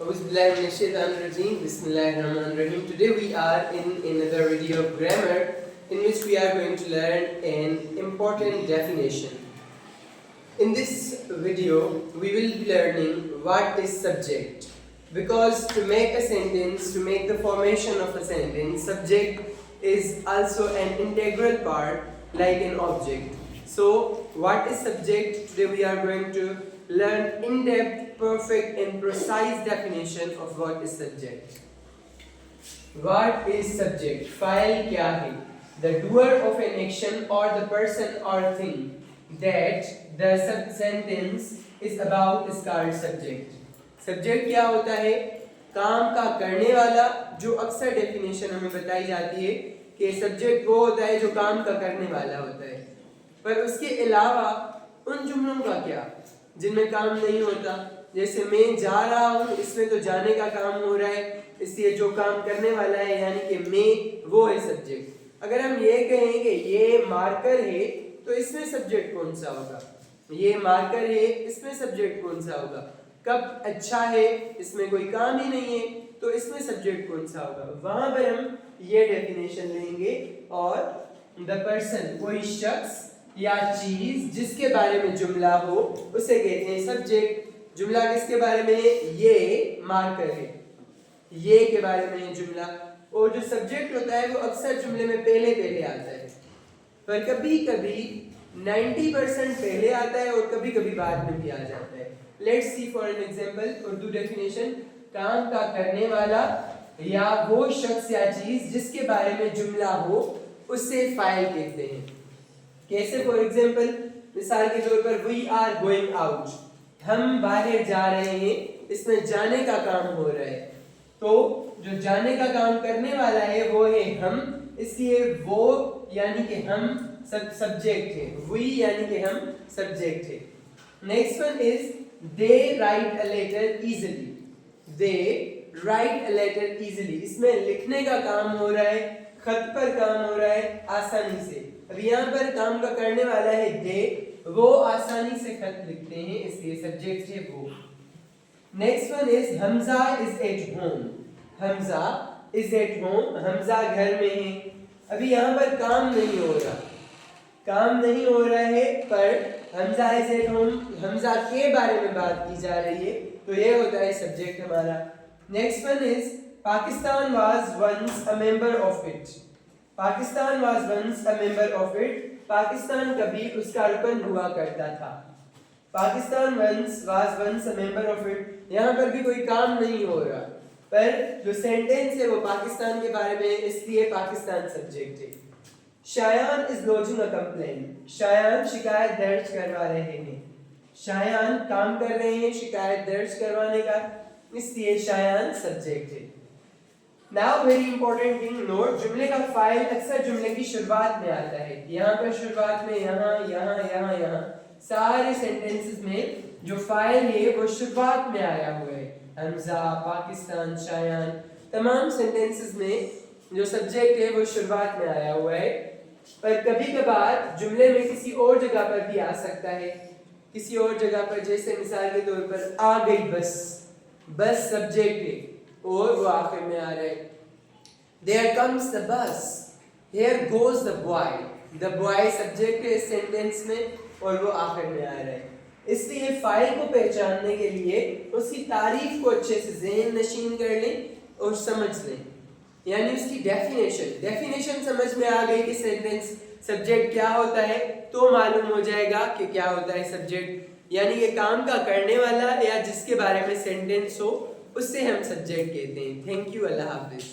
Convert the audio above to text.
Bismillahirrahmanirrahim. Today we are in another video of grammar in which we are going to learn an important definition. In this video we will be learning what is subject, because to make a sentence, to make the formation of a sentence, subject is also an integral part like an object. So what is subject? Today we are going to learn in-depth, perfect and precise definition of what is subject. What is subject? File kya hai? The doer of an action or the person or thing that the sentence is about is called subject. Subject क्या होता है? काम का करने वाला, जो अक्सर definition हमें बताई जाती है कि सब्जेक्ट वो होता है जो काम का करने वाला होता है, पर उसके अलावा उन जुमलों का क्या जिनमें काम नहीं होता, जैसे मैं जा रहा हूँ, इसमें तो जाने का काम हो रहा है, इसलिए जो काम करने वाला है यानी कि मैं, वो है सब्जेक्ट. अगर हम ये कहें कि ये मार्कर है तो इसमें सब्जेक्ट कौन सा होगा? ये मार्कर है, इसमें सब्जेक्ट कौन सा होगा? कप अच्छा है, इसमें कोई काम ही नहीं है, तो इसमें सब्जेक्ट कौन सा होगा? वहां पर हम ये डेफिनेशन लेंगे और द पर्सन, कोई शख्स या चीज जिसके बारे में जुमला हो उसे कहते हैं सब्जेक्ट. जुमला किसके बारे में है? ये मार्कर है, ये के बारे में है जुमला. और जो सब्जेक्ट होता है वो अक्सर जुमले में पहले आता है, पर कभी कभी 90% पहले आता है और कभी कभी बाद में भी आ जाता है. Let's see for an example. Urdu definition: काम का करने वाला या वो शख्स या चीज जिसके बारे में जुमला हो उसे फाइल कहते हैं. कैसे? फॉर एग्जांपल, मिसाल के तौर पर वी आर गोइंग आउट, हम बाहर जा रहे हैं, इसमें जाने का काम हो रहा है, तो जो जाने का काम करने वाला है वो है हम, इसलिए वो यानी कि हम सब्जेक्ट है, वी यानी कि हम सब्जेक्ट है. Next one is they write a letter easily. They write a letter easily, इसमें लिखने का काम हो रहा है, खत पर काम हो रहा है आसानी से. अब यहाँ पर काम का करने वाला है दे, वो आसानी से खत लिखते हैं, इसलिए सब्जेक्ट है वो. Next one is Hamza is at home. Hamza is at home, Hamza घर में है. अभी यहाँ पर काम नहीं हो रहा, काम नहीं हो रहा है, पर Hamza is at home, Hamza के बारे में बात की जा रही है, तो ये होता है सब्जेक्ट हमारा. Next one is Pakistan was once a member of it. Pakistan was once a member of it, Pakistan कभी उसका रुकन हुआ करता था. Pakistan was once a member of it, यहाँ पर भी कोई काम नहीं हो रहा, पर जो सेंटेंस है वो पाकिस्तान के बारे में है, इसलिए पाकिस्तान सब्जेक्ट है. Shayan is lodging a complaint. Shayan शिकायत दर्ज करवा रहे हैं. शायान काम कर रहे हैं शिकायत दर्ज करवाने का, इसलिए शायान सब्जेक्ट है. Now very important thing, note, जुमले का फाइल अक्सर जुमले की शुरुआत में आता है. यहाँ पर शुरुआत में यहाँ सारे सेंटेंसेस में जो फाइल है वो शुरुआत में आया हुआ है. हमजा, पाकिस्तान, शायान, तमाम सेंटेंसेस में जो सब्जेक्ट है वो शुरुआत में आया हुआ है, पर कभी कभार जुमले में किसी और जगह पर भी आ सकता है. किसी और जगह पर, जैसे मिसाल के तौर पर आ गई बस, बस सब्जेक्ट है और वो आखिर में आ रहा है. There comes the bus, here goes the boy. The boy subject है इस सेंटेंस में और वो आखिर में आ रहा है. इसलिए फाइल को पहचानने के लिए उसकी तारीफ को अच्छे से ज़हन नशीन कर लें और समझ लें, यानी उसकी डेफिनेशन समझ में आ गई कि सेंटेंस सब्जेक्ट क्या होता है, तो मालूम हो जाएगा कि क्या होता है सब्जेक्ट. यानी ये काम का करने वाला या जिसके बारे में सेंटेंस हो उससे हम सब्जेक्ट कहते हैं. Thank you. Allah Hafiz.